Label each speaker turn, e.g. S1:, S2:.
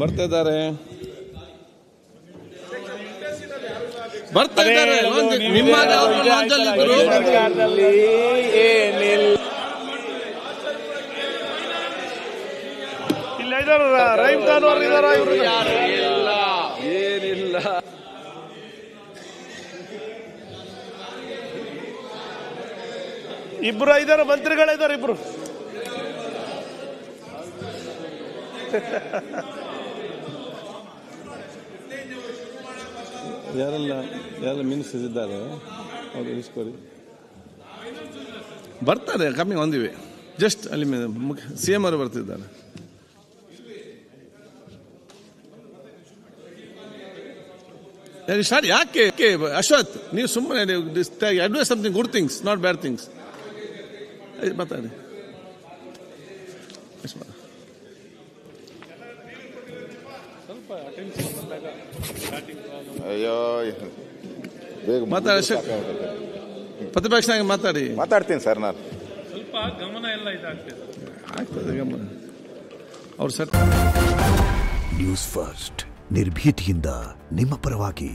S1: ಬರ್ತಿದ್ದಾರೆ ನಿಮ್ಮ ಏನಿಲ್ಲ.
S2: ಇಬ್ರು ಐದಾರು ಮಂತ್ರಿಗಳಿದ್ದಾರೆ. ಇಬ್ರು
S1: ಯಾರೆಲ್ಲ ಮಿನಿಸ್ಟರ್ಸ್ ಇದ್ದಾರೆ ಅವ್ರು ಇರಿಸ್ಕೊಳ್ಳಿ. ಬರ್ತಾರೆ, ಕಮ್ಮಿ ಒಂದಿವೆ. ಜಸ್ಟ್ ಅಲ್ಲಿ CM ಅವರು ಬರ್ತಿದ್ದಾರೆ. ಯಾಕೆ ಅಶ್ವಥ್, ನೀವು ಸುಮ್ಮನೆ advise something good things, not bad things. ಮಾತಾಡಿ. ಮಾತಾಡಿ ಅಶೋಕ್, ಪ್ರತಿಪಕ್ಷ ಮಾತಾಡ್ತೀನಿ
S3: ಸರ್. ನಾನು
S2: ಸ್ವಲ್ಪ ಗಮನ ಎಲ್ಲ
S1: ಆಗ್ತದೆ ಗಮನ ಅವ್ರು ಸರ್.
S4: ನ್ಯೂಸ್ ಫಸ್ಟ್ ನಿರ್ಭೀತಿಯಿಂದ ನಿಮ್ಮ ಪರವಾಗಿ.